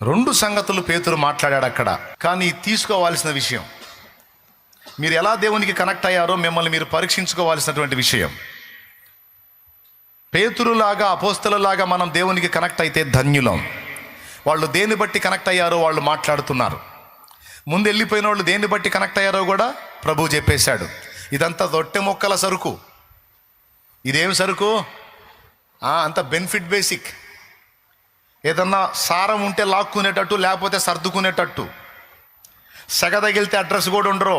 రెండు సంగతులు పేతురు మాట్లాడాడు అక్కడ. కానీ తీసుకోవాల్సిన విషయం, మీరు ఎలా దేవునికి కనెక్ట్ అయ్యారో మిమ్మల్ని మీరు పరీక్షించుకోవాల్సినటువంటి విషయం. పేతురులాగా అపోస్తలులాగా మనం దేవునికి కనెక్ట్ అయితే ధన్యులం. వాళ్ళు దేన్ని బట్టి కనెక్ట్ అయ్యారో వాళ్ళు మాట్లాడుతున్నారు. ముందు వెళ్ళిపోయిన వాళ్ళు దేన్ని బట్టి కనెక్ట్ అయ్యారో కూడా ప్రభువు చెప్పేశాడు. ఇదంతా రొట్టె మొక్కల సరుకు. ఇదేం సరుకు? అంత బెనిఫిట్ బేసిక్. ఏదన్నా సారం ఉంటే లాక్కునేటట్టు, లేకపోతే సర్దుకునేటట్టు. సెగ తగిలితే అడ్రస్ కూడా ఉండరు.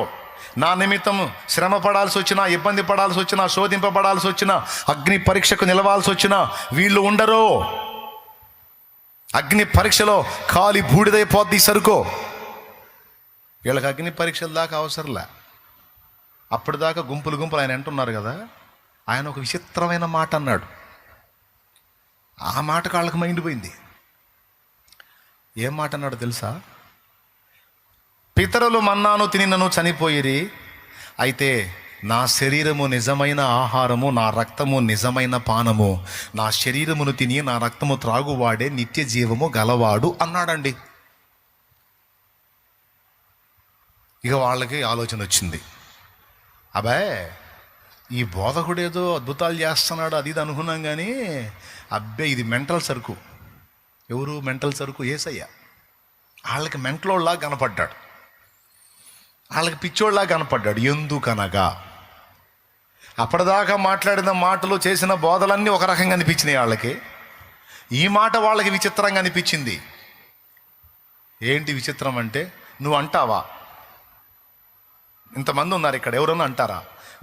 నా నిమిత్తం శ్రమ పడాల్సి వచ్చినా, ఇబ్బంది పడాల్సి వచ్చినా, శోధింపబడాల్సి వచ్చినా, అగ్ని పరీక్షకు నిలవాల్సి వచ్చినా వీళ్ళు ఉండరు. అగ్ని పరీక్షలో కాలి బూడిదైపోద్ది సరుకు. వీళ్ళకి అగ్ని పరీక్షల దాకా అవసరంలే. అప్పటిదాకా గుంపులు గుంపులు ఆయన అంటున్నారు కదా. ఆయన ఒక విచిత్రమైన మాట అన్నాడు. ఆ మాట కాళ్ళకు మైండ్ పోయింది. ఏం మాట అన్నాడు తెలుసా? పితరులు మన్నాను తినినను చనిపోయిరి, అయితే నా శరీరము నిజమైన ఆహారము, నా రక్తము నిజమైన పానము. నా శరీరమును తిని నా రక్తము త్రాగువాడే నిత్య జీవము గలవాడు అన్నాడండి. ఇక వాళ్ళకి ఆలోచన వచ్చింది, అబ్బాయ్ ఈ బోధకుడు ఏదో అద్భుతాలు చేస్తున్నాడు అది ఇది అనుకున్నాం, కానీ అబ్బే ఇది మెంటల్ సరుకు. ఎవరు మెంటల్ సరుకు? యేసయ్య. వాళ్ళకి మెంటలోళ్ళలా కనపడ్డాడు, వాళ్ళకి పిచ్చోళ్ళలా కనపడ్డాడు. ఎందుకనగా అప్పటిదాకా మాట్లాడిన మాటలు, చేసిన బోధలన్నీ ఒక రకంగా అనిపించినాయి వాళ్ళకి. ఈ మాట వాళ్ళకి విచిత్రంగా అనిపించింది. ఏంటి విచిత్రం అంటే, నువ్వు అంటావా? ఇంతమంది ఉన్నారు ఇక్కడ, ఎవరన్నా అంటారా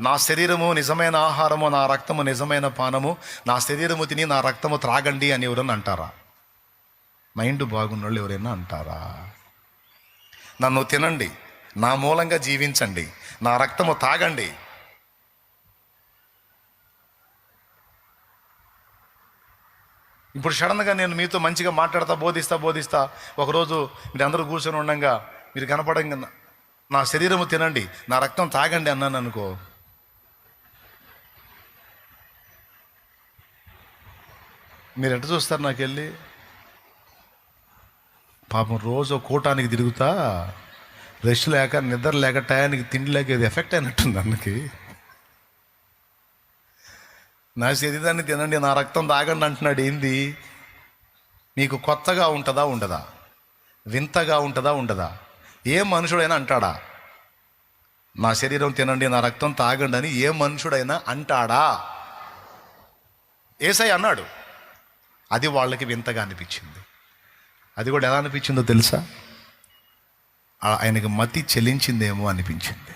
నా శరీరము నిజమైన ఆహారము, నా రక్తము నిజమైన పానము, నా శరీరము తిని నా రక్తము త్రాగండి అని ఎవరన్నా అంటారా? మైండ్ బాగున్నోళ్ళు ఎవరైనా అంటారా? నన్ను తినండి, నా మూలంగా జీవించండి, నా రక్తము తాగండి. ఇప్పుడు సడన్గా నేను మీతో మంచిగా మాట్లాడతా, బోధిస్తా ఒకరోజు మీరు అందరూ కూర్చొని ఉండగా మీరు కనపడంగా నా శరీరము తినండి, నా రక్తం తాగండి అన్నాను అనుకో, మీరు ఎట్లా చూస్తారు? నాకు వెళ్ళి పాపం రోజు కూటానికి తిరుగుతా, రెస్ట్ లేక, నిద్ర లేక, టయానికి తిండి లేక ఇది ఎఫెక్ట్ అయినట్టుంది అన్నకి. నా శరీరాన్ని తినండి, నా రక్తం తాగండి అంటున్నాడు. ఏంది మీకు కొత్తగా ఉంటుందా ఉండదా? వింతగా ఉంటుందా ఉండదా? ఏ మనుషుడైనా అంటాడా నా శరీరం తినండి, నా రక్తం తాగండి అని? ఏ మనుషుడైనా అంటాడా? యేసయ్య అన్నాడు. అది వాళ్ళకి వింతగా అనిపించింది. అది కూడా ఎలా అనిపించిందో తెలుసా? ఆయనకి మతి చెలించిందేమో అనిపించింది.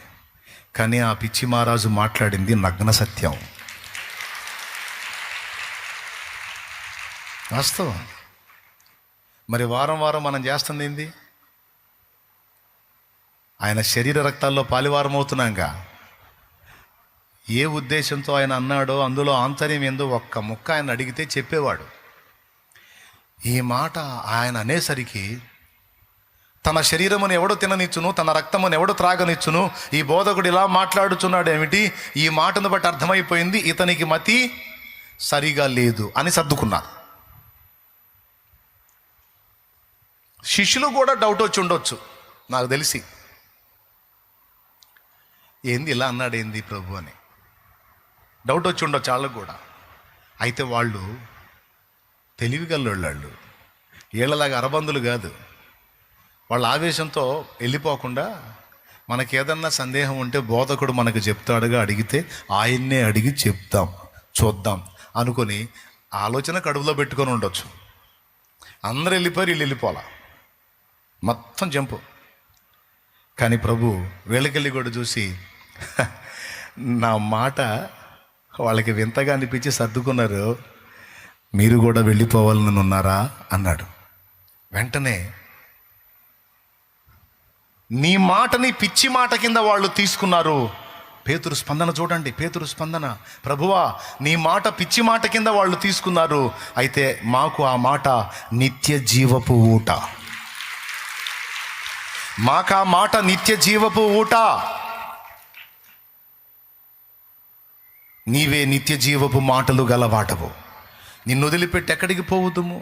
కానీ ఆ పిచ్చి మహారాజు మాట్లాడింది నగ్న సత్యం, వాస్తవం. మరి వారం వారం మనం చేస్తుంది ఏంది? ఆయన శరీర రక్తాల్లో పాలివారం అవుతున్నాగా. ఏ ఉద్దేశంతో ఆయన అన్నాడో అందులో ఆంతర్యం ఏందో ఒక్క ముక్క ఆయన అడిగితే చెప్పేవాడు. ఈ మాట ఆయన అనేసరికి తన శరీరమును ఎవడు తిననిచ్చును, తన రక్తమును ఎవడు త్రాగనిచ్చును, ఈ బోధకుడు ఇలా మాట్లాడుచున్నాడు ఏమిటి? ఈ మాటను బట్టి అర్థమైపోయింది ఇతనికి మతి సరిగా లేదు అని సర్దుకున్నారు. శిష్యులు కూడా డౌట్ వచ్చి ఉండొచ్చు నాకు తెలిసి, ఏంది ఇలా అన్నాడు ఏంది ప్రభు అని డౌట్ వచ్చి ఉండొచ్చు వాళ్ళకు కూడా. అయితే వాళ్ళు తెలివిగల్లోళ్ళు, వీళ్ళలాగా అరబందులు కాదు. వాళ్ళ ఆవేశంతో వెళ్ళిపోకుండా మనకి ఏదన్నా సందేహం ఉంటే బోధకుడు మనకు చెప్తాడుగా, అడిగితే ఆయన్నే అడిగి చెప్తాం, చూద్దాం అనుకొని ఆలోచన కడుపులో పెట్టుకొని ఉండొచ్చు. అందరు వెళ్ళిపోయారు, వీళ్ళు వెళ్ళిపోలా, మొత్తం జంపు. కానీ ప్రభు వీళ్ళకెళ్ళి కూడా చూసి నా మాట వాళ్ళకి వింతగా అనిపించి సర్దుకున్నారు, మీరు కూడా వెళ్ళిపోవాలని ఉన్నారా అన్నాడు. వెంటనే నీ మాటని పిచ్చి మాట కింద వాళ్ళు తీసుకున్నారు. పేతురు స్పందన చూడండి, పేతురు స్పందన. ప్రభువా నీ మాట పిచ్చి మాట కింద వాళ్ళు తీసుకున్నారు, అయితే మాకు ఆ మాట నిత్య జీవపు ఊట, మాకు ఆ మాట నిత్య జీవపు ఊట. నీవే నిత్య జీవపు మాటలు గలవాటవు, నిన్ను వదిలిపెట్టి ఎక్కడికి పోవుదుము?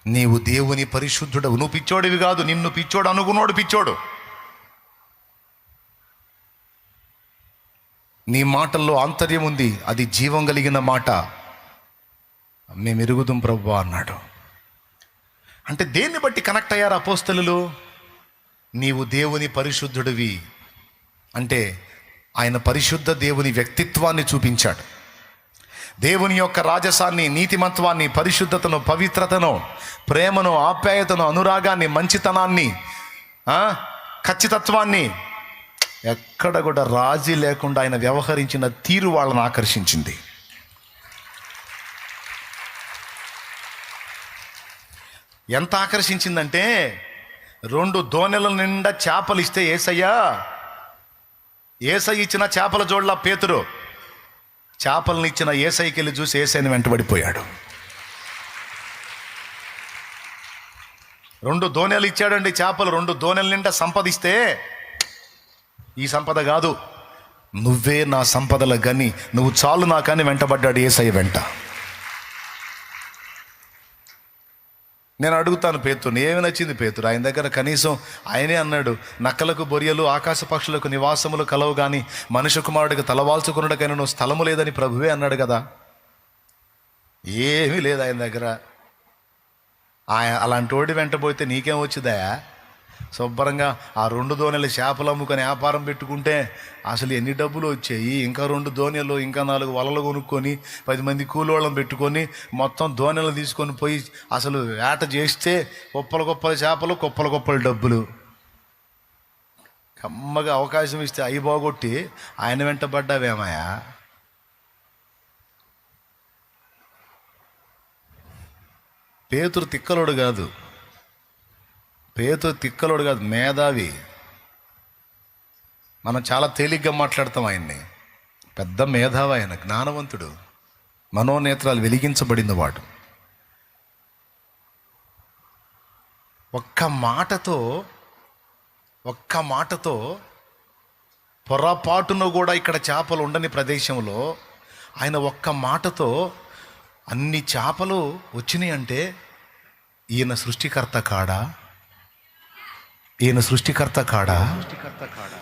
నీవు దేవుని పరిశుద్ధుడవు. నువ్వు పిచ్చోడివి కాదు, నిన్ను పిచ్చోడు అనుకున్నోడు పిచ్చోడు. నీ మాటల్లో ఆంతర్యం ఉంది, అది జీవం కలిగిన మాట. మేము ఎరుగుదాం ప్రభువా అన్నాడు. అంటే దేన్ని బట్టి కనెక్ట్ అయ్యారు అపోస్తలులు? నీవు దేవుని పరిశుద్ధుడివి అంటే ఆయన పరిశుద్ధ దేవుని వ్యక్తిత్వాన్ని చూపించాడు. దేవుని యొక్క రాజసాన్ని, నీతిమత్వాన్ని, పరిశుద్ధతను, పవిత్రతను, ప్రేమను, ఆప్యాయతను, అనురాగాన్ని, మంచితనాన్ని, ఖచ్చితత్వాన్ని ఎక్కడ కూడా రాజీ లేకుండా ఆయన వ్యవహరించిన తీరు వాళ్ళని ఆకర్షించింది. ఎంత ఆకర్షించిందంటే 2 దోణెల నిండా చేపలు ఇస్తే ఏసయ్య ఇచ్చిన చేపల జోడ్ల పేతురు చేపలను ఇచ్చిన ఏసైకి వెళ్ళి చూసి ఏసైని వెంటబడిపోయాడు. 2 దోణెలు ఇచ్చాడండి చేపలు. 2 దోణెల నిండా సంపదిస్తే, ఈ సంపద కాదు, నువ్వే నా సంపదల గని, నువ్వు చాలు నాకని వెంటబడ్డాడు ఏసయ్య వెంట. నేను అడుగుతాను పేతురుని, ఏమి నచ్చింది పేతురు? ఆయన దగ్గర కనీసం ఆయనే అన్నాడు, నక్కలకు బొరియలు ఆకాశ పక్షులకు నివాసములు కలవు కానీ మనుష్య కుమారుడికి తలవాల్చుకున్నకైనా నువ్వు స్థలము లేదని ప్రభువే అన్నాడు కదా. ఏమీ లేదు ఆయన దగ్గర. అలాంటి వాడి వెంటబోతే నీకేం వచ్చిందా? శుభ్రంగా ఆ 2 దోణెలు చేపలు అమ్ముకొని వ్యాపారం పెట్టుకుంటే అసలు ఎన్ని డబ్బులు వచ్చాయి. ఇంకా 2 దోణెలు, ఇంకా 4 వలలు కొనుక్కొని 10 మంది కూలోళ్ళని పెట్టుకొని మొత్తం దోణెలు తీసుకొని పోయి అసలు వేట చేస్తే కుప్పల చేపలు, కుప్పల డబ్బులు. కమ్మగా అవకాశం ఇస్తే అయి బాగొట్టి ఆయన వెంటబడ్డావేమయ్యా? పేతురు తిక్కలోడు కాదు, మేధావి. మనం చాలా తేలిగ్గా మాట్లాడతాం ఆయన్ని. పెద్ద మేధావి ఆయన, జ్ఞానవంతుడు, మనోనేత్రాలు వెలిగించబడిన వాడు. ఒక్క మాటతో పొరపాటును కూడా ఇక్కడ చేపలు ఉండని ప్రదేశంలో ఆయన ఒక్క మాటతో అన్ని చేపలు వచ్చినాయి. అంటే ఈయన సృష్టికర్త కాడా?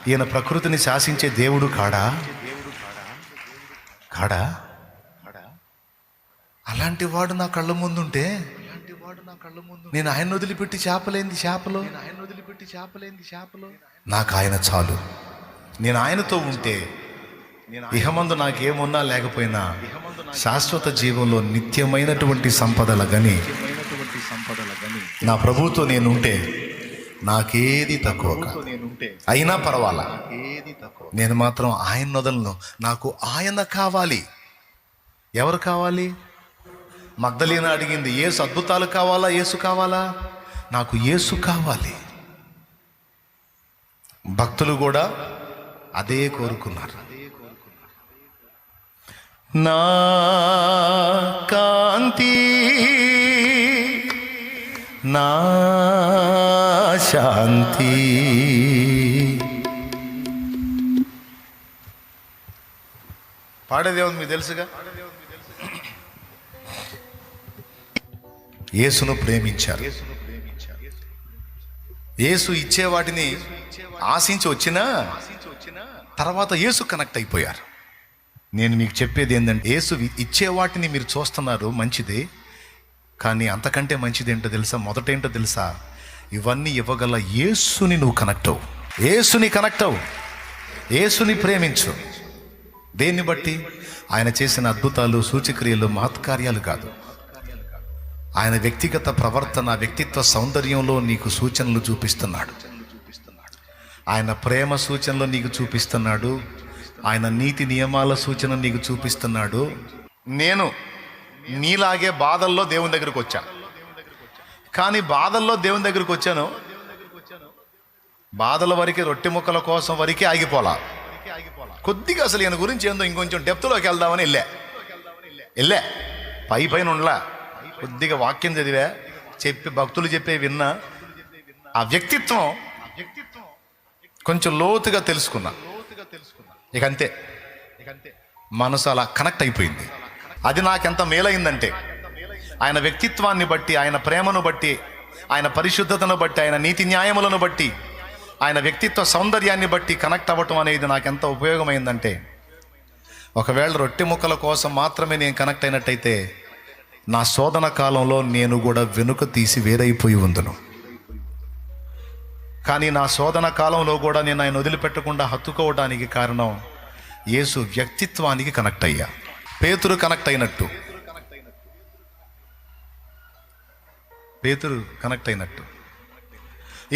ఈయన ప్రకృతిని శాసించే దేవుడు కాడా? అలాంటి వాడు నా కళ్ళ ముందుంటే నేను ఆయన వదిలిపెట్టి చేపలేంది చేపలు. నాకు ఆయన చాలు. నేను ఆయనతో ఉంటే ఇహమందు నాకేమున్నా లేకపోయినా శాశ్వత జీవంలో నిత్యమైనటువంటి సంపదల గని నా ప్రభువుతో నేనుంటే నాకేది తక్కువ అయినా పర్వాలా, నేను మాత్రం ఆయన వదలను. నాకు ఆయన కావాలి. ఎవరు కావాలి? మగ్దలీనా అడిగింది, యేసు అద్భుతాలు కావాలా, యేసు కావాలా? నాకు యేసు కావాలి. భక్తులు కూడా అదే కోరుకున్నారు. నా కాంతి, నా శాంతి, పాడేదేముంది మీకు తెలుసుగా. యేసును ప్రేమించారు. యేసు ఇచ్చే వాటిని ఆశించి వచ్చినా తర్వాత యేసు కనెక్ట్ అయిపోయారు. నేను మీకు చెప్పేది ఏంటంటే, యేసు ఇచ్చే వాటిని మీరు చూస్తున్నారు, మంచిది. కానీ అంతకంటే మంచిది ఏంటో తెలుసా? మొదటేంటో తెలుసా? ఇవన్నీ ఇవ్వగల యేసుని నువ్వు కనెక్ట్ అవ్వు. యేసుని ప్రేమించు. దేన్ని బట్టి? ఆయన చేసిన అద్భుతాలు, సూచక్రియలు, మహత్కార్యాలు కాదు. ఆయన వ్యక్తిగత ప్రవర్తన, వ్యక్తిత్వ సౌందర్యంలో నీకు సూచనలు చూపిస్తున్నాడు. ఆయన ప్రేమ సూచనలు నీకు చూపిస్తున్నాడు. ఆయన నీతి నియమాల సూచన నీకు చూపిస్తున్నాడు. నేను నీలాగే బాధల్లో దేవుని దగ్గరికి వచ్చా. కానీ బాధల్లో దేవుని దగ్గరికి వచ్చాను, బాధల వరకే, రొట్టె ముక్కల కోసం వరకే ఆగిపోలా. కొద్దిగా అసలు ఈయన గురించి ఏందో ఇంకొంచెం డెప్త్లోకి వెళ్దామని వెళ్ళా. పైన ఉండలా. కొద్దిగా వాక్యం చదివా, భక్తులు చెప్పే విన్నా. ఆ వ్యక్తిత్వం కొంచెం లోతుగా తెలుసుకున్నా. ఇక అంతే, మనసు అలా కనెక్ట్ అయిపోయింది. అది నాకెంత మేలైందంటే, ఆయన వ్యక్తిత్వాన్ని బట్టి, ఆయన ప్రేమను బట్టి, ఆయన పరిశుద్ధతను బట్టి, ఆయన నీతి న్యాయములను బట్టి, ఆయన వ్యక్తిత్వ సౌందర్యాన్ని బట్టి కనెక్ట్ అవ్వటం అనేది నాకు ఎంత ఉపయోగమైందంటే, ఒకవేళ రొట్టె ముక్కల కోసం మాత్రమే నేను కనెక్ట్ అయినట్టయితే నా శోధన కాలంలో నేను కూడా వెనుక తీసి వేరైపోయి ఉందును. కానీ నా శోధన కాలంలో కూడా నేను ఆయన వదిలిపెట్టకుండా హత్తుకోవడానికి కారణం యేసు వ్యక్తిత్వానికి కనెక్ట్ అయ్యా. పేతురు కనెక్ట్ అయినట్టు,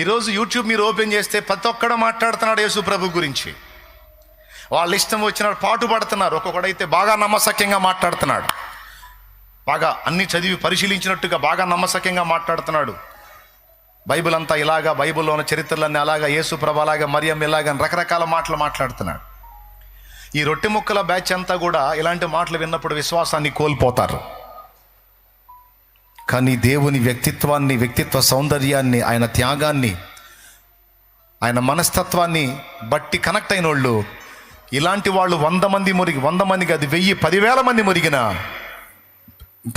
ఈరోజు యూట్యూబ్ మీరు ఓపెన్ చేస్తే ప్రతి ఒక్కడు మాట్లాడుతున్నాడు యేసు ప్రభు గురించి. వాళ్ళ ఇష్టం వచ్చిన పాటు పడుతున్నారు. ఒక్కొక్కడైతే బాగా నమ్మసక్యంగా మాట్లాడుతున్నాడు, బాగా అన్ని చదివి పరిశీలించినట్టుగా బాగా నమ్మసక్యంగా మాట్లాడుతున్నాడు. బైబిల్ అంతా ఇలాగా, బైబిల్లో ఉన్న చరిత్రలన్నీ అలాగా, యేసు ప్రభు అలాగా, మరియం ఇలాగా రకరకాల మాటలు మాట్లాడుతున్నాడు. ఈ రొట్టె ముక్కల బ్యాచ్ అంతా కూడా ఇలాంటి మాటలు విన్నప్పుడు విశ్వాసాన్ని కోల్పోతారు. కానీ దేవుని వ్యక్తిత్వాన్ని, వ్యక్తిత్వ సౌందర్యాన్ని, ఆయన త్యాగాన్ని, ఆయన మనస్తత్వాన్ని బట్టి కనెక్ట్ అయిన వాళ్ళు, ఇలాంటి వాళ్ళు 100 మంది అది 1000, 10,000 మంది మురిగిన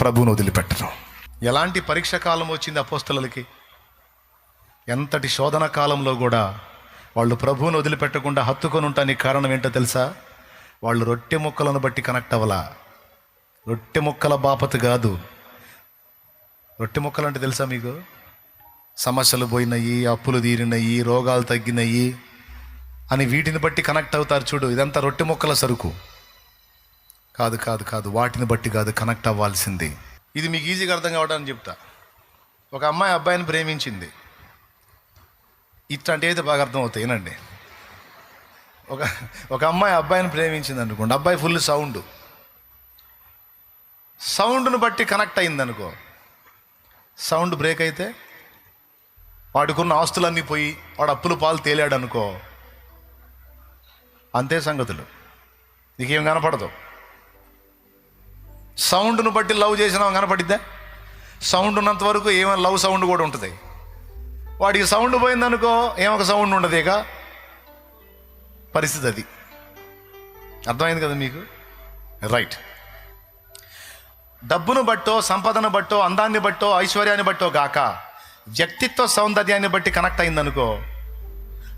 ప్రభువును వదిలిపెట్టరు. ఎలాంటి పరీక్ష కాలం వచ్చింది అపోస్తలులకి, ఎంతటి శోధన కాలంలో కూడా వాళ్ళు ప్రభువును వదిలిపెట్టకుండా హత్తుకొని ఉండటానికి కారణం ఏంటో తెలుసా? వాళ్ళు రొట్టె ముక్కలను బట్టి కనెక్ట్ అవ్వలా. రొట్టె ముక్కల బాపతు కాదు. రొట్టె ముక్కలు అంటే తెలుసా మీకు? సమస్యలు పోయినాయి, అప్పులు తీరినాయి, రోగాలు తగ్గినాయి అని వీటిని బట్టి కనెక్ట్ అవుతారు చూడు. ఇదంతా రొట్టె ముక్కల సరుకు కాదు. వాటిని బట్టి కాదు కనెక్ట్ అవ్వాల్సింది. ఇది మీకు ఈజీగా అర్థం కావడానికి చెప్తా. ఒక అమ్మాయి అబ్బాయిని ప్రేమించింది. ఇట్లాంటి అయితే బాగా అర్థం అవుతాయి. ఏనండి, ఒక అమ్మాయి అబ్బాయిని ప్రేమించింది అనుకోండి. అబ్బాయి ఫుల్ సౌండ్ను బట్టి కనెక్ట్ అయింది అనుకో. సౌండ్ బ్రేక్ అయితే వాడికున్న ఆస్తులన్నీ పోయి వాడు అప్పుల పాలు తేలాడు అనుకో, అంతే సంగతులు, నీకేం కనపడదు. సౌండ్ను బట్టి లవ్ చేసినా కనపడిద్దా? సౌండ్ ఉన్నంత వరకు ఏమైనా లవ్ సౌండ్ కూడా ఉంటుంది. వాడికి సౌండ్ పోయిందనుకో ఏమొక సౌండ్ ఉండదు. ఇక పరిస్థితి అది. అర్థమైంది కదా మీకు? రైట్. డబ్బును బట్టో, సంపదను బట్టో, అందాన్ని బట్టో, ఐశ్వర్యాన్ని బట్టో గాక వ్యక్తిత్వ సౌందర్యాన్ని బట్టి కనెక్ట్ అయిందనుకో,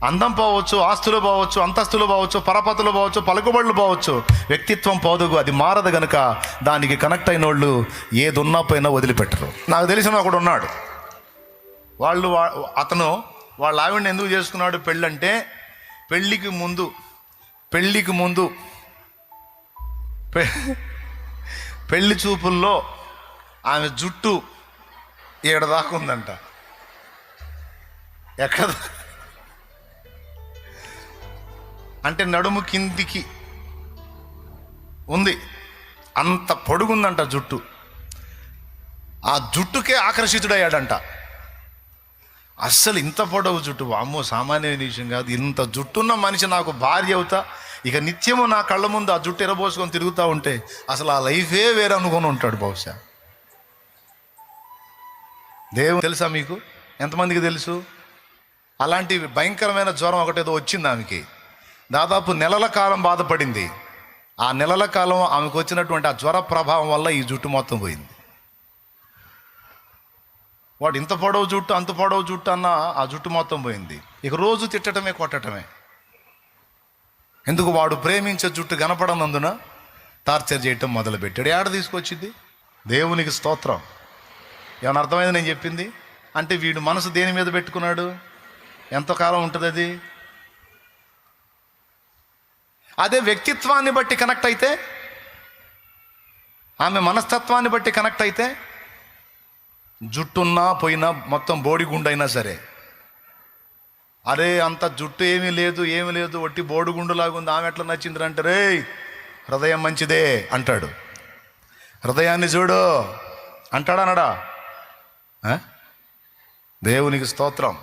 అందం పోవచ్చు, ఆస్తులు పోవచ్చు, అంతస్తులు పోవచ్చు, పరపతులు పోవచ్చు, పలుకుబడులు పోవచ్చు, వ్యక్తిత్వం పోదుగు, అది మారదు గనుక దానికి కనెక్ట్ అయిన వాళ్ళు ఏది ఉన్నా పోయినా వదిలిపెట్టరు. నాకు తెలిసిన ఒకడు ఉన్నాడు. అతను వాళ్ళ ఆవిడని ఎందుకు చేసుకున్నాడు పెళ్ళంటే, పెళ్ళికి ముందు పెళ్లి చూపుల్లో ఆమె జుట్టు ఏడదాకా ఉందంట. ఎక్కడ అంటే నడుము కిందికి ఉంది, అంత పొడుగుందంట జుట్టు. ఆ జుట్టుకే ఆకర్షితుడయ్యాడంట. అస్సలు ఇంత పొడవు జుట్టు, అమ్మో సామాన్యమైన విషయం కాదు. ఇంత జుట్టున్న మనిషి నాకు భార్య అవుతా, ఇక నిత్యము నా కళ్ళ ముందు ఆ జుట్టు ఎరబోసుకొని తిరుగుతూ ఉంటే అసలు ఆ లైఫే వేరే అనుకొని ఉంటాడు బహుశా. దేవుడు తెలుసా మీకు? ఎంతమందికి తెలుసు? అలాంటి భయంకరమైన జ్వరం ఒకటేదో వచ్చింది ఆమెకి. దాదాపు నెలల కాలం బాధపడింది. ఆ నెలల కాలం ఆమెకు వచ్చినటువంటి ఆ జ్వర ప్రభావం వల్ల ఈ జుట్టు మొత్తం పోయింది. వాడు ఇంత పొడవు జుట్టు, అంత పొడవు జుట్టు అన్న ఆ జుట్టు మొత్తం పోయింది. ఇక రోజు తిట్టడమే, కొట్టడమే. ఎందుకు? వాడు ప్రేమించే జుట్టు కనపడనందున టార్చర్ చేయటం మొదలుపెట్టాడు. ఏడ తీసుకొచ్చింది? దేవునికి స్తోత్రం. ఏమైనా అర్థమైంది నేను చెప్పింది? అంటే వీడు మనసు దేని మీద పెట్టుకున్నాడు? ఎంతకాలం ఉంటుంది అది? అదే వ్యక్తిత్వాన్ని బట్టి కనెక్ట్ అయితే, ఆమె మనస్తత్వాన్ని బట్టి కనెక్ట్ అయితే, జుట్టున్నా పోయినా మొత్తం బోడిగుండైనా సరే, అరే అంత జుట్టు ఏమీ లేదు ఒట్టి బోడిగుండులాగుంది, ఆమె ఎట్లా నచ్చింది అంటే, రే హృదయం మంచిదే అంటాడు. హృదయాన్ని చూడు అంటాడా అనడా? దేవునికి స్తోత్రం.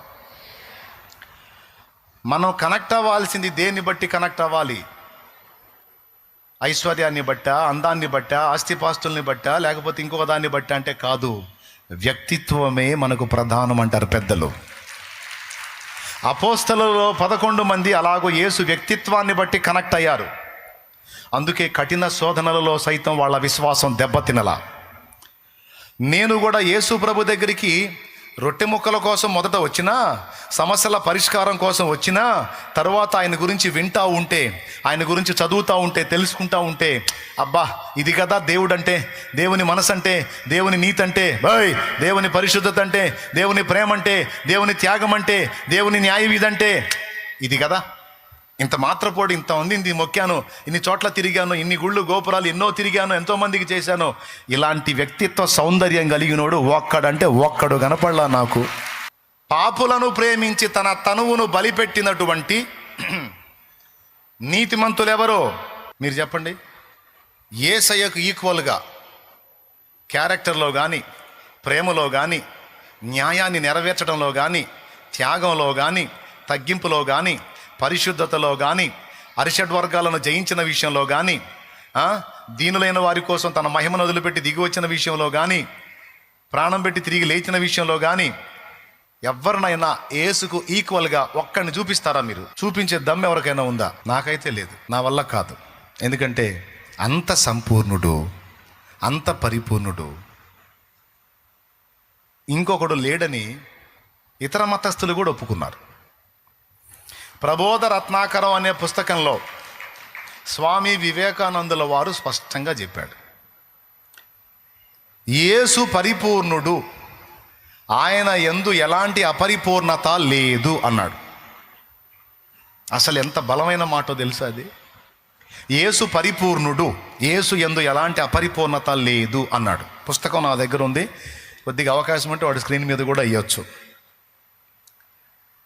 మనం కనెక్ట్ అవ్వాల్సింది దేన్ని బట్టి కనెక్ట్ అవ్వాలి? ఐశ్వర్యాన్ని బట్టా, అందాన్ని బట్టా, ఆస్తిపాస్తుల్ని బట్టా, లేకపోతే ఇంకొక దాన్ని బట్టా అంటే కాదు. వ్యక్తిత్వమే మనకు ప్రధానం అంటారు పెద్దలు. అపోస్తలులో 11 మంది అలాగో యేసు వ్యక్తిత్వాన్ని బట్టి కనెక్ట్ అయ్యారు. అందుకే కఠిన శోధనలలో సైతం వాళ్ళ విశ్వాసం దెబ్బతినలా. నేను కూడా యేసు ప్రభు దగ్గరికి రొట్టె ముక్కల కోసం మొదట వచ్చినా, సమస్యల పరిష్కారం కోసం వచ్చినా, తర్వాత ఆయన గురించి వింటూ ఉంటే, ఆయన గురించి చదువుతూ ఉంటే, తెలుసుకుంటూ ఉంటే, అబ్బా ఇది కదా దేవుడు అంటే, దేవుని మనసు అంటే, దేవుని నీతి అంటే, దేవుని పరిశుద్ధత అంటే, దేవుని ప్రేమ అంటే, దేవుని త్యాగం అంటే, దేవుని న్యాయ విధి అంటే ఇది కదా. ఇంత మాత్రపోడు, ఇంత ఉంది మొక్కాను, ఇన్ని చోట్ల తిరిగాను, ఇన్ని గుళ్ళు గోపురాలు ఎన్నో తిరిగాను, ఎంతోమందికి చేశాను. ఇలాంటి వ్యక్తిత్వ సౌందర్యం కలిగినోడు ఒక్కడంటే ఒక్కడు కనపడలా నాకు. పాపులను ప్రేమించి తన తనువును బలిపెట్టినటువంటి నీతిమంతులు ఎవరో మీరు చెప్పండి. యేసయ్యకు ఈక్వల్గా క్యారెక్టర్లో కానీ, ప్రేమలో కానీ, న్యాయాన్ని నెరవేర్చడంలో కానీ, త్యాగంలో కానీ, తగ్గింపులో కానీ, పరిశుద్ధతలో కానీ, అరిషడ్వర్గాలను జయించిన విషయంలో కానీ, దీనులైన వారి కోసం తన మహిమను వదిలిపెట్టి దిగి వచ్చిన విషయంలో కానీ, ప్రాణం పెట్టి తిరిగి లేచిన విషయంలో కానీ, ఎవరినైనా యేసుకు ఈక్వల్గా ఒక్కడిని చూపిస్తారా మీరు? చూపించే దమ్ము ఎవరికైనా ఉందా? నాకైతే లేదు, నా వల్ల కాదు. ఎందుకంటే అంత సంపూర్ణుడు, అంత పరిపూర్ణుడు ఇంకొకడు లేడని ఇతర మతస్థులు కూడా ఒప్పుకున్నారు. ప్రబోధ రత్నాకరం అనే పుస్తకంలో స్వామి వివేకానందుల వారు స్పష్టంగా చెప్పాడు, యేసు పరిపూర్ణుడు, ఆయన యందు ఎలాంటి అపరిపూర్ణత లేదు అన్నాడు. అసలు ఎంత బలమైన మాటో తెలుసా అది? యేసు పరిపూర్ణుడు, యేసు యందు ఎలాంటి అపరిపూర్ణత లేదు అన్నాడు. పుస్తకం నా దగ్గర ఉంది, కొద్దిగా అవకాశం ఉంటే వాడి స్క్రీన్ మీద కూడా ఇవ్వచ్చు.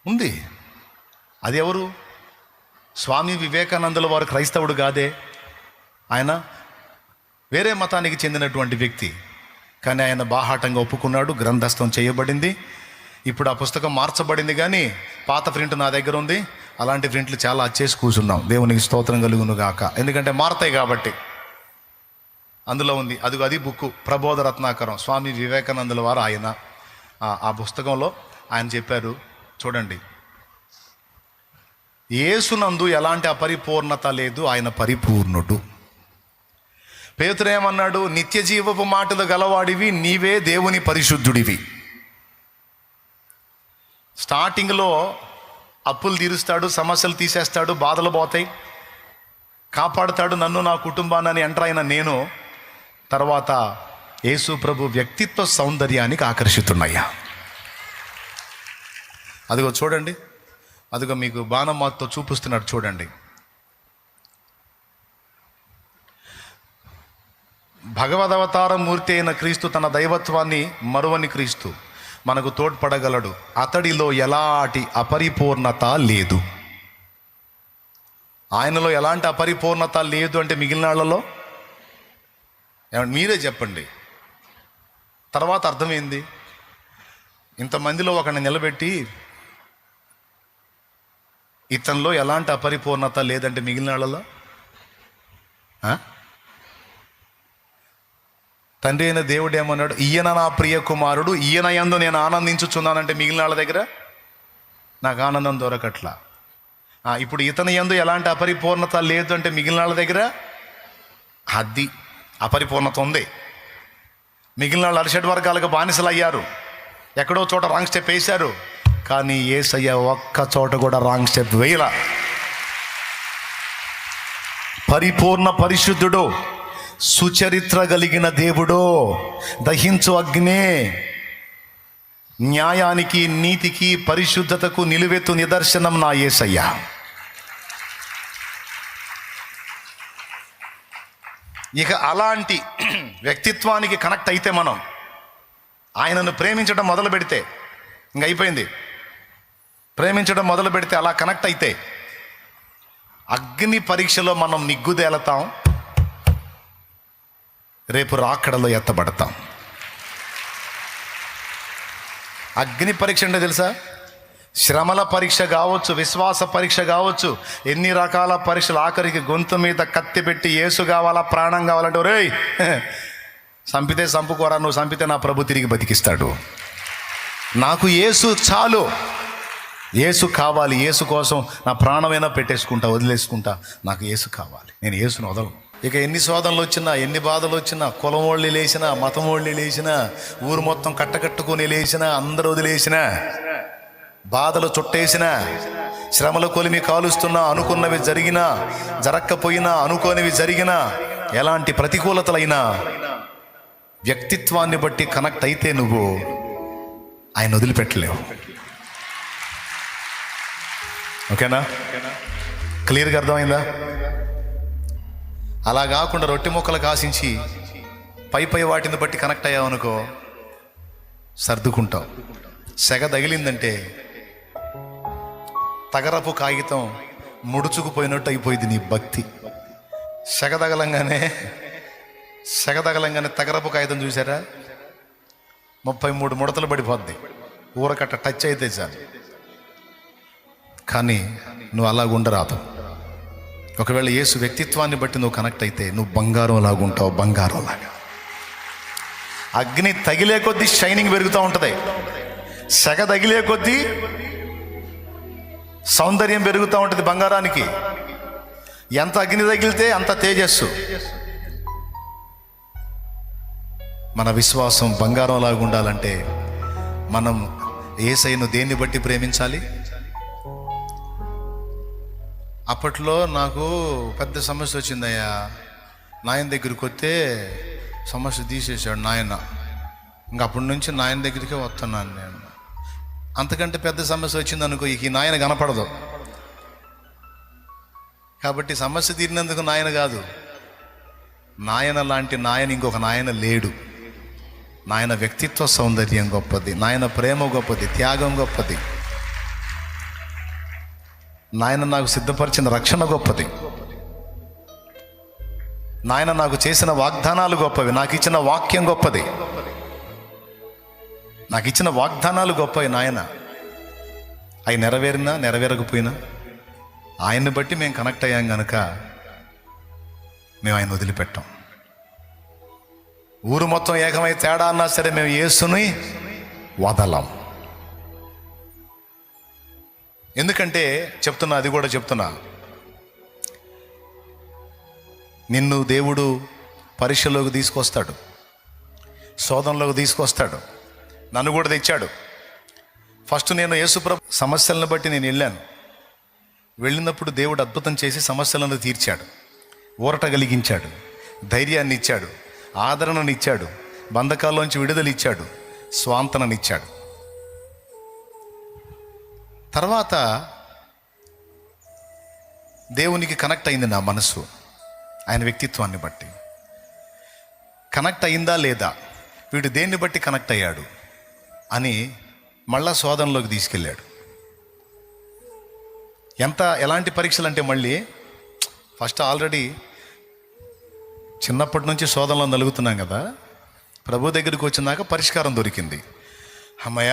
ఉంది. అది ఎవరు? స్వామి వివేకానందుల వారు క్రైస్తవుడు కాదే, ఆయన వేరే మతానికి చెందినటువంటి వ్యక్తి. కానీ ఆయన బాహాటంగా ఒప్పుకున్నాడు, గ్రంథస్థం చేయబడింది. ఇప్పుడు ఆ పుస్తకం మార్చబడింది, కానీ పాత ప్రింట్ నా దగ్గర ఉంది. అలాంటి ప్రింట్లు చాలా వచ్చేసి కూర్చున్నాం. దేవునికి స్తోత్రం కలుగును గాక. ఎందుకంటే మారతాయి కాబట్టి. అందులో ఉంది, అది బుక్ ప్రబోధ రత్నాకరం, స్వామి వివేకానందుల వారు. ఆయన ఆ పుస్తకంలో ఆయన చెప్పారు, చూడండి, యేసునందు ఎలాంటి అపరిపూర్ణత లేదు, ఆయన పరిపూర్ణుడు. పేతురేమన్నాడు? నిత్య జీవపు మాటలు గలవాడివి, నీవే దేవుని పరిశుద్ధుడివి. స్టార్టింగ్లో అప్పులు తీరుస్తాడు, సమస్యలు తీసేస్తాడు, బాధలు పోతాయి, కాపాడుతాడు నన్ను నా కుటుంబాన్ని ఎంటర్ అయిన నేను. తర్వాత యేసు ప్రభు వ్యక్తిత్వ సౌందర్యానికి ఆకర్షితున్నాయా. అదిగో చూడండి, అదిగో మీకు బాణమాతో చూపిస్తున్నాడు చూడండి. భగవదవతార మూర్తి అయిన క్రీస్తు తన దైవత్వాన్ని మరువని క్రీస్తు మనకు తోడ్పడగలడు. అతడిలో ఎలాంటి అపరిపూర్ణత లేదు. ఆయనలో ఎలాంటి అపరిపూర్ణత లేదు అంటే మిగిలిన వాళ్ళలో మీరే చెప్పండి. తర్వాత అర్థమైంది. ఇంతమందిలో ఒకరిని నిలబెట్టి ఇతనిలో ఎలాంటి అపరిపూర్ణత లేదంటే మిగిలిన వాళ్ళలో తండ్రి అయిన దేవుడు ఏమన్నాడు? ఈయన నా ప్రియ కుమారుడు, ఈయన యందు నేను ఆనందించుచున్నానంటే మిగిలిన వాళ్ళ దగ్గర నాకు ఆనందం దొరకట్లా. ఇప్పుడు ఇతని యందు ఎలాంటి అపరిపూర్ణత లేదు అంటే మిగిలిన వాళ్ళ దగ్గర అది అపరిపూర్ణత ఉంది. మిగిలిన వాళ్ళు అరిషడ్ వర్గాలకు బానిసలు అయ్యారు, ఎక్కడో చోట రాంగ్ స్టెప్ వేశారు. కానీ యేసయ్య ఒక్క చోట కూడా రాంగ్ స్టెప్ వేయలా. పరిపూర్ణ పరిశుద్ధుడు, సుచరిత్ర కలిగిన దేవుడు, దహించు అగ్నే, న్యాయానికి, నీతికి, పరిశుద్ధతకు నిలువెత్తు నిదర్శనం నా యేసయ్య. ఇక అలాంటి వ్యక్తిత్వానికి కనెక్ట్ అయితే మనం ఆయనను ప్రేమించడం మొదలు పెడితే ఇంక అయిపోయింది. ప్రేమించడం మొదలు పెడితే అలా కనెక్ట్ అయితే అగ్ని పరీక్షలో మనం నిగ్గుదేలతాం, రేపు రాకడలో ఎత్తబడతాం. అగ్ని పరీక్ష అంటే తెలుసా? శ్రమల పరీక్ష కావచ్చు, విశ్వాస పరీక్ష కావచ్చు, ఎన్ని రకాల పరీక్షలు. ఆఖరికి గొంతు మీద కత్తి పెట్టి యేసు కావాలా, ప్రాణం కావాలంటే రేయ్ చంపితే చంపుకోరా, నువ్వు చంపితే నా ప్రభు తిరిగి బతికిస్తాడు. నాకు యేసు చాలు, యేసు కావాలి, యేసు కోసం నా ప్రాణమైనా పెట్టేసుకుంటా, వదిలేసుకుంటా, నాకు యేసు కావాలి, నేను యేసును వదలను. ఇక ఎన్ని శోధనలు వచ్చినా, ఎన్ని బాధలు వచ్చినా, కులం వాళ్ళు లేచినా, మతం వాళ్ళు లేచినా, ఊరు మొత్తం కట్టకట్టుకొని లేచినా, అందరూ వదిలేసినా, బాధలు చుట్టేసినా, శ్రమల కొలిమి కాలుస్తున్నా, అనుకున్నవి జరిగినా, జరక్కపోయినా, అనుకోనివి జరిగినా, ఎలాంటి ప్రతికూలతలైనా వ్యక్తిత్వాన్ని బట్టి కనెక్ట్ అయితే నువ్వు ఆయన వదిలిపెట్టలేవు. ఓకేనా? క్లియర్గా అర్థమైందా? అలా కాకుండా రొట్టె ముక్కలకు ఆశించి పై వాటిని బట్టి కనెక్ట్ అయ్యావనుకో, సర్దుకుంటావు. సెగ తగిలిందంటే తగరపు కాగితం ముడుచుకుపోయినట్టు అయిపోయింది నీ భక్తి. సెగ తగలంగానే తగరపు కాగితం చూసారా, 33 ముడతలు పడిపోద్ది, ఊరకట్ట టచ్ అయితే చాలు. కానీ నువ్వు అలాగుండరాదు. ఒకవేళ యేసు వ్యక్తిత్వాన్ని బట్టి నువ్వు కనెక్ట్ అయితే నువ్వు బంగారం లాగుంటావు. బంగారం లాగా అగ్ని తగిలే కొద్దీ షైనింగ్ పెరుగుతూ ఉంటుంది. సెగ తగిలే కొద్దీ సౌందర్యం పెరుగుతూ ఉంటుంది బంగారానికి. ఎంత అగ్ని తగిలితే అంత తేజస్సు. మన విశ్వాసం బంగారం లాగా ఉండాలంటే మనం యేసయ్యను దేన్ని బట్టి ప్రేమించాలి? అప్పట్లో నాకు పెద్ద సమస్య వచ్చిందయ్యా, నాయన దగ్గరికి వస్తే సమస్య తీసేశాడు నాయన. ఇంక అప్పటి నుంచి నాయన దగ్గరికే వస్తున్నాను నేను. అంతకంటే పెద్ద సమస్య వచ్చింది అనుకో, ఈ నాయన కనపడదు. కాబట్టి సమస్య తీరినందుకు నాయన కాదు, నాయన లాంటి నాయన ఇంకొక నాయన లేడు. నాయన వ్యక్తిత్వ సౌందర్యం గొప్పది, నాయన ప్రేమ గొప్పది, త్యాగం గొప్పది, నాయన నాకు సిద్ధపరిచిన రక్షణ గొప్పది, నాయన నాకు చేసిన వాగ్దానాలు గొప్పవి, నాకు ఇచ్చిన వాక్యం గొప్పది, నాకు ఇచ్చిన వాగ్దానాలు గొప్పవి. నాయన అవి నెరవేరినా నెరవేరకపోయినా ఆయన్ని బట్టి మేము కనెక్ట్ అయ్యాం కనుక మేము ఆయన వదిలిపెట్టాం. ఊరు మొత్తం ఏకమై తేడా అన్నా సరే మేము యేసుని వదలం. ఎందుకంటే చెప్తున్నా, అది కూడా చెప్తున్నా, నిన్ను దేవుడు పరీక్షలోకి తీసుకొస్తాడు, శోధనలోకి తీసుకొస్తాడు. నన్ను కూడా తెచ్చాడు. ఫస్ట్ నేను యేసుప్రభు సమస్యలను బట్టి నేను వెళ్ళినప్పుడు దేవుడు అద్భుతం చేసి సమస్యలను తీర్చాడు, ఊరట కలిగించాడు, ధైర్యాన్ని ఇచ్చాడు, ఆదరణనిచ్చాడు, బంధకాల్లోంచి విడుదల ఇచ్చాడు, స్వాంతననిచ్చాడు. తర్వాత దేవునికి కనెక్ట్ అయింది నా మనసు. ఆయన వ్యక్తిత్వాన్ని బట్టి కనెక్ట్ అయిందా లేదా, వీడు దేన్ని బట్టి కనెక్ట్ అయ్యాడు అని మళ్ళా శోధనలోకి తీసుకెళ్ళాడు. ఎలాంటి పరీక్షలు అంటే, మళ్ళీ ఫస్ట్ ఆల్రెడీ చిన్నప్పటి నుంచి శోధనలో నలుగుతున్నాం కదా, ప్రభు దగ్గరికి వచ్చినాక పరిష్కారం దొరికింది, అమ్మయ్య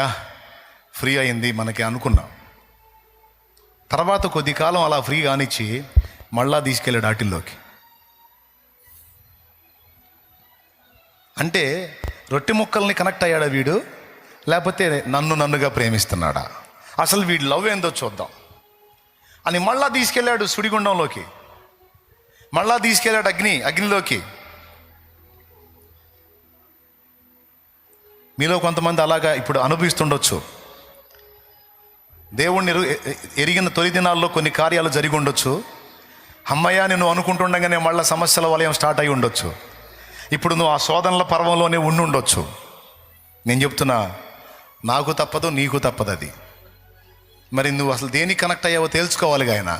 ఫ్రీ అయింది మనకి అనుకున్నాం. తర్వాత కొద్ది కాలం అలా ఫ్రీ కానిచ్చి మళ్ళా తీసుకెళ్ళాడు ఆటిల్లోకి. అంటే రొట్టె ముక్కల్ని కనెక్ట్ అయ్యాడా వీడు, లేకపోతే నన్నుగా ప్రేమిస్తున్నాడా, అసలు వీడి లవ్ ఏందో చూద్దాం అని మళ్ళా తీసుకెళ్ళాడు సుడిగుండంలోకి, మళ్ళా తీసుకెళ్ళాడు అగ్నిలోకి. మీలో కొంతమంది అలాగా ఇప్పుడు అనుభవిస్తుండొచ్చు. దేవుణ్ణి ఎరిగిన తొలి దినాల్లో కొన్ని కార్యాలు జరిగి ఉండొచ్చు. అమ్మయ్య నేను అనుకుంటుండగానే మళ్ళీ సమస్యల వలయం స్టార్ట్ అయి ఉండొచ్చు. ఇప్పుడు నువ్వు ఆ శోధనల పర్వంలోనే ఉండొచ్చు. నేను చెప్తున్నా, నాకు తప్పదు, నీకు తప్పదు అది. మరి నువ్వు అసలు దేనికి కనెక్ట్ అయ్యావో తెలుసుకోవాలి. ఆయన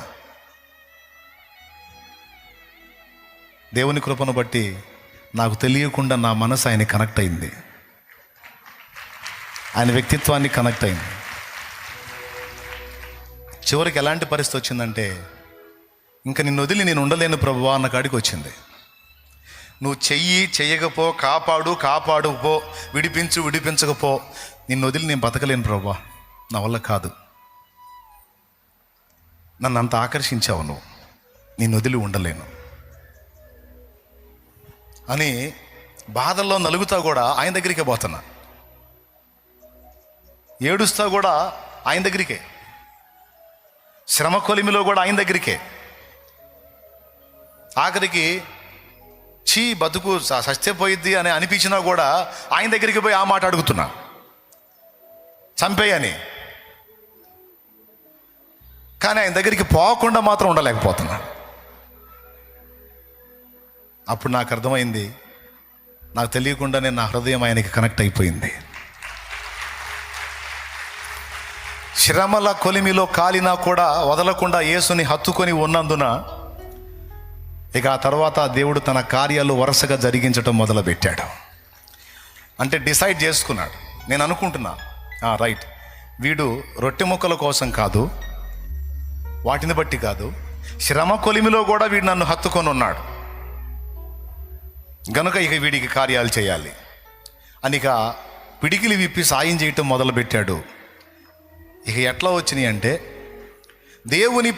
దేవుని కృపను బట్టి నాకు తెలియకుండా నా మనసు ఆయన కనెక్ట్ అయింది, ఆయన వ్యక్తిత్వాన్ని కనెక్ట్ అయింది. చివరికి ఎలాంటి పరిస్థితి వచ్చిందంటే, ఇంకా నిన్ను వదిలి నేను ఉండలేను ప్రభువా అన్న కాడికి వచ్చింది. నువ్వు చెయ్యకపో, కాపాడుపో, విడిపించకపో, నిన్ను వదిలి నేను బతకలేను ప్రభువా, నా వల్ల కాదు, నన్ను అంత ఆకర్షించావు నువ్వు, నిన్ను వదిలి ఉండలేను అని బాధల్లో నలుగుతా కూడా ఆయన దగ్గరికే పోతున్నా, ఏడుస్తా కూడా ఆయన దగ్గరికే, శ్రమ కొలిమిలో కూడా ఆయన దగ్గరికే. ఆఖరికి చీ బతుకు సత్యపోయిద్ది అని అనిపించినా కూడా ఆయన దగ్గరికి పోయి ఆ మాట అడుగుతున్నా, చంపేయని. కానీ ఆయన దగ్గరికి పోకుండా మాత్రం ఉండలేకపోతున్నా. అప్పుడు నాకు అర్థమైంది, నాకు తెలియకుండానే నా హృదయం ఆయనకి కనెక్ట్ అయిపోయింది. శ్రమల కొలిమిలో కాలినా కూడా వదలకుండా యేసుని హత్తుకొని ఉన్నందున ఇక ఆ తర్వాత దేవుడు తన కార్యాలు వరుసగా జరిగించడం మొదలుపెట్టాడు. అంటే డిసైడ్ చేసుకున్నాడు. నేను అనుకుంటున్నా, రైట్, వీడు రొట్టె ముక్కల కోసం కాదు, వాటిని బట్టి కాదు, శ్రమ కొలిమిలో కూడా వీడు నన్ను హత్తుకొని ఉన్నాడు గనుక ఇక వీడికి కార్యాలు చేయాలి అని ఇక పిడికిలి విప్పి సాయం చేయటం మొదలుపెట్టాడు. ఇక ఎట్లా వచ్చినాయి అంటే, దేవుని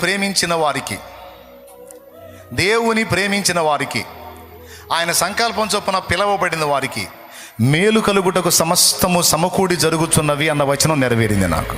ప్రేమించిన వారికి ఆయన సంకల్పం చొప్పున పిలవబడిన వారికి మేలు కలుగుటకు సమస్తము సమకూడి జరుగుతున్నవి అన్న వచనం నెరవేరింది నాకు.